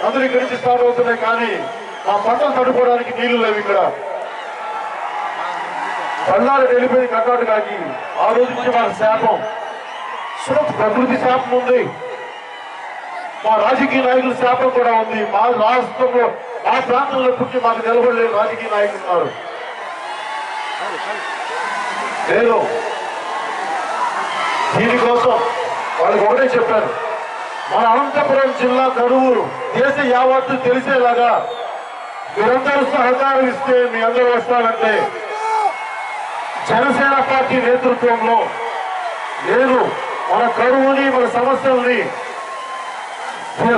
అందరూ ఇక్కడి నుంచి స్టార్ట్ అవుతున్నాయి. కానీ మా పంటలు తడుకోవడానికి నీళ్లు లేవు. ఇక్కడ పల్నాడు వెళ్ళిపోయింది కర్ణాటకకి. ఆ రోజు నుంచి మాకు శాపం, ప్రకృతి శాపం ఉంది, మా రాజకీయ నాయకుల శాపం కూడా ఉంది. మా రాష్ట్రంలో మా ప్రాంతంలో పుట్టి మాకు నిలబడలేని రాజకీయ నాయకులు ఉన్నారు. నేను దీనికోసం వాళ్ళకి ఒకటే చెప్పాను, మన అనంతపురం జిల్లా కరువు దేశ యావత్తు తెలిసేలాగా మీరందరూ సహకారం ఇస్తే మీ అందరూ వస్తానంటే జనసేన పార్టీ నేతృత్వంలో నేను మన కరువుని మన సమస్యల్ని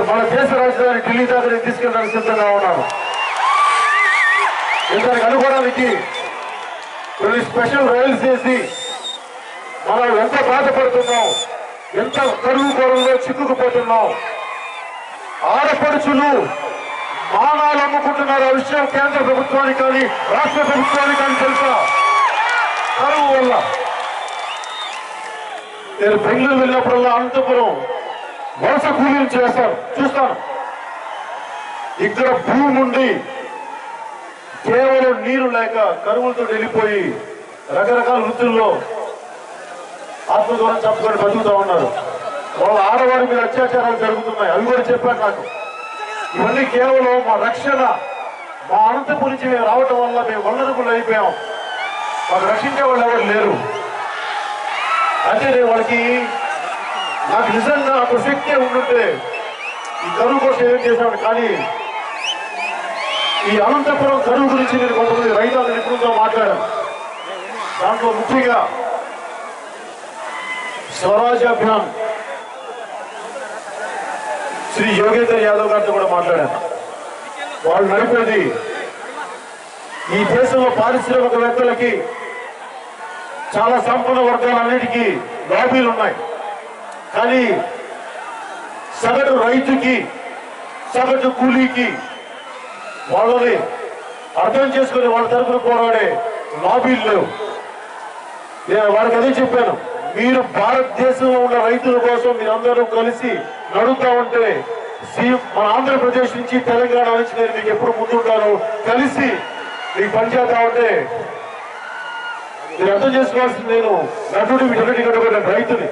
మన దేశ రాజధాని ఢిల్లీ దాకా తీసుకెళ్ళడానికి సిద్ధంగా ఉన్నాను. దానికి అనుకోవడానికి కొన్ని స్పెషల్ రైల్స్ చేసి మనం ఎంత బాధపడుతున్నాం, ఎంత కరువు కొరలో చిక్కుకుపోతున్నాం. ఆడపడుచులు మానాలు అమ్ముకుంటున్నారు. ఆ విషయం కేంద్ర ప్రభుత్వానికి కానీ రాష్ట్ర ప్రభుత్వానికి కానీ తెలుసా? కరువు వల్ల. నేను బెంగళూరు వెళ్ళినప్పుడల్లా అనంతపురం వలస కూలీలు చూస్తాను. ఇక్కడ భూమి ఉండి కేవలం నీరు లేక కరువులతో వెళ్ళిపోయి రకరకాల వృత్తుల్లో ఆత్మగౌరవం చెప్పుకొని బతుకుతూ ఉన్నారు. వాళ్ళ ఆడవారి మీద అత్యాచారాలు జరుగుతున్నాయి. అవి కూడా చెప్పారు నాకు. ఇవన్నీ కేవలం మా రక్షణ, మా అనంతపురం నుంచి మేము రావటం వల్ల మేము వనరుకులు అయిపోయాం. మాకు రక్షించే వాళ్ళు ఎవరు లేరు. అంటే నేను వాళ్ళకి నాకు నిజంగా ఒక శక్తి ఉండుంటే ఈ కరువు కోసం ఏం చేశాను. కానీ ఈ అనంతపురం కరువు గురించి నేను కొంతమంది రైతుల నిపుణులతో మాట్లాడాను. దాంట్లో ముఖ్యంగా స్వరాజ్ అభియాన్ శ్రీ యోగేంద్ర యాదవ్ గారితో కూడా మాట్లాడాను. వాళ్ళు నడిపేది ఈ దేశంలో పారిశ్రామికవేత్తలకి, చాలా సంపన్న వర్గాలన్నిటికీ లాబీలు ఉన్నాయి. కానీ సగటు రైతుకి, సగటు కూలీకి వాళ్ళని అర్థం చేసుకుని వాళ్ళ తరఫున పోరాడే లాబీలు లేవు. నేను వారికి అదే చెప్పాను, మీరు భారతదేశంలో ఉన్న రైతుల కోసం మీరందరూ కలిసి నడుస్తూ ఉంటే మన ఆంధ్రప్రదేశ్ నుంచి తెలంగాణ నుంచి నేను మీకు ఎప్పుడు ముందుంటాను, కలిసి మీకు పనిచేస్తా ఉంటే మీరు అర్థం చేసుకోవాల్సింది, నేను నటుడి వీటన్నిటి కట్టుబడిన రైతుని,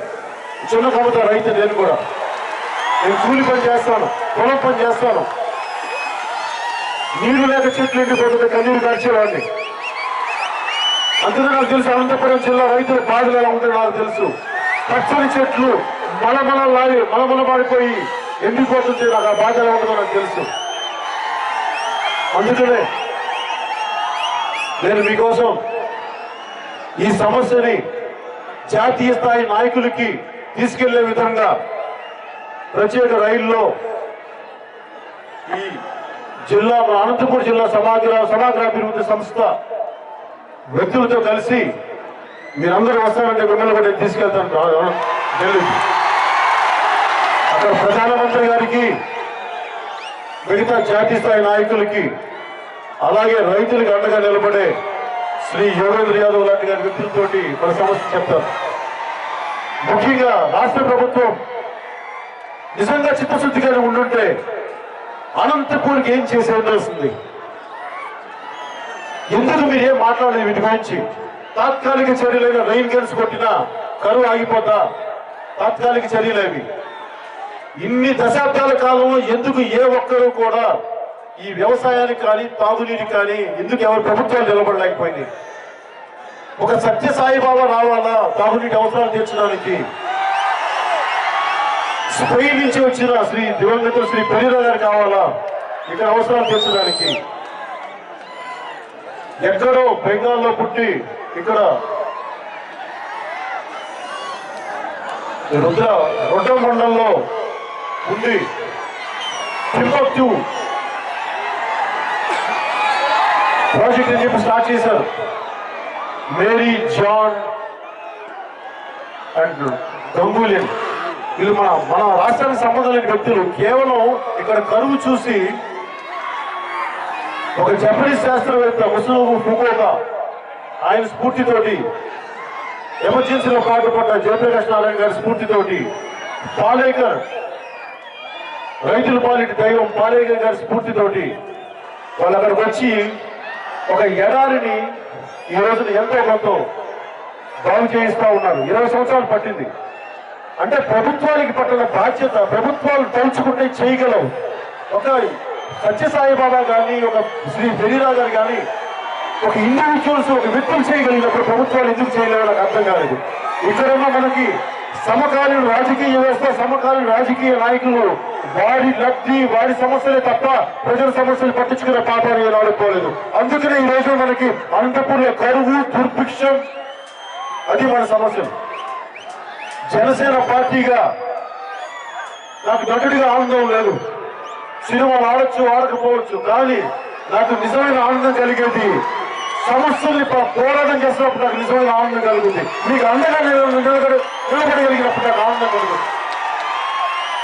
చిన్న కమత రైతు. నేను కూడా నేను కూలి పని చేస్తాను, పొలం పని చేస్తాను. నీళ్లు లేక చెట్లు ఎండిపోతుంటే కన్నీరు కార్చేవాడిని. అందుకే నాకు తెలుసు అనంతపురం జిల్లా రైతుల బాధలు ఎలా ఉంటుందో నాకు తెలుసు. పచ్చని చెట్లు మలమల మాడిపోయి ఎండిపోతుంటే నాకు ఆ బాధ ఎలా ఉంటుందో నాకు తెలుసు. అందుకనే నేను మీకోసం ఈ సమస్యని జాతీయ స్థాయి నాయకులకి తీసుకెళ్లే విధంగా ప్రత్యేక రైల్లో ఈ జిల్లా అనంతపురం జిల్లా సమగ్రాభివృద్ధి సంస్థ వ్యక్తులతో కలిసి మీరందరూ వస్తారంటే మిమ్మల్ని కూడా తీసుకెళ్తాను ఢిల్లీకి. అక్కడ ప్రధానమంత్రి గారికి, మిగతా జాతీయ స్థాయి నాయకులకి, అలాగే రైతులకు అండగా నిలబడే శ్రీ యోగేంద్ర యాదవ్ లాంటి గారి వ్యక్తులతోటి మన సమస్య చెప్తారు. ముఖ్యంగా రాష్ట్ర ప్రభుత్వం నిజంగా చిత్తశుద్ధిగానే ఉండుంటే అనంతపూర్కి ఏం చేసేది వస్తుంది. ఎందుకు మీరేం మాట్లాడలేదు వీటి గురించి? తాత్కాలిక చర్యలైన రైన్ గన్స్ కొట్టినా కరువు ఆగిపోతా తాత్కాలిక చర్యలేవి. ఇన్ని దశాబ్దాల కాలంలో ఎందుకు ఏ ఒక్కరూ కూడా ఈ వ్యవసాయానికి కానీ తాగునీటికి కానీ ఎందుకు ఎవరి ప్రభుత్వాలు నిలబడలేకపోయింది? ఒక సత్యసాయిబాబా రావాలా తాగునీటి అవసరాలు తీర్చడానికి? స్పెయిన్ నుంచి వచ్చిన దివంగత శ్రీ పెరీరా గారు కావాలా ఇక్కడ అవసరాలు తీర్చడానికి? ఎక్కడో బెంగాల్లో పుట్టి ఇక్కడ రొడ్డ మండలంలో ఉండి టింబక్టు ప్రాజెక్ట్ అని చెప్పి స్టార్ట్ చేశారు. మేరీ జాన్ అండ్ గంగూలియన్, వీళ్ళు మన రాష్ట్రానికి సంబంధం లేని వ్యక్తులు. కేవలం ఇక్కడ కరువు చూసి ఒక జపనీస్ శాస్త్రవేత్త ముసుగు ఫుకుఓకా ఆయన స్ఫూర్తితోటి, ఎమర్జెన్సీలో పాటుపడ్డ జయప్రకాష్ నారాయణ గారి స్ఫూర్తితోటి, పాలేకర్ రైతుల పాలిటి దైవం పాలేగ గారి స్ఫూర్తితోటి వాళ్ళు అక్కడికి వచ్చి ఒక ఎడారిని ఈ రోజున ఎంతో కొంత బాగు చేయిస్తా ఉన్నారు. 20 సంవత్సరాలు పట్టింది. అంటే ప్రభుత్వానికి పట్టిన బాధ్యత, ప్రభుత్వాలు తలుచుకుంటే చేయగలవు. ఒక సత్యసాయిబాబా కానీ, ఒక శ్రీ బెరీరా గారు కానీ, ఒక ఇండివిజువల్స్, ఒక వ్యక్తులు చేయగలిగినప్పుడు ప్రభుత్వాలు ఎందుకు చేయలేవో నాకు అర్థం కాలేదు. ఇక్కడున్న మనకి సమకాలీన రాజకీయ వ్యవస్థ, సమకాలీన రాజకీయ నాయకులు వారి లబ్ధి, వారి సమస్యలే తప్ప ప్రజల సమస్యలు పట్టించుకునే పాపాలు ఏనాడుకోలేదు. అందుకనే ఈ రోజు మనకి అనంతపూర్లో కరువు, దుర్భిక్షం, అది మన సమస్యలు. జనసేన పార్టీగా నాకు నటుడిగా ఆనందం లేదు. సినిమాలు ఆడొచ్చు, ఆడకపోవచ్చు, కానీ నాకు నిజమైన ఆనందం కలిగేది సమస్యల్ని పోరాటం చేసినప్పుడు నాకు నిజమైన ఆనందం కలుగుతుంది. మీకు అండగా నిలబడగలిగినప్పుడు నాకు ఆనందం కలుగుతుంది.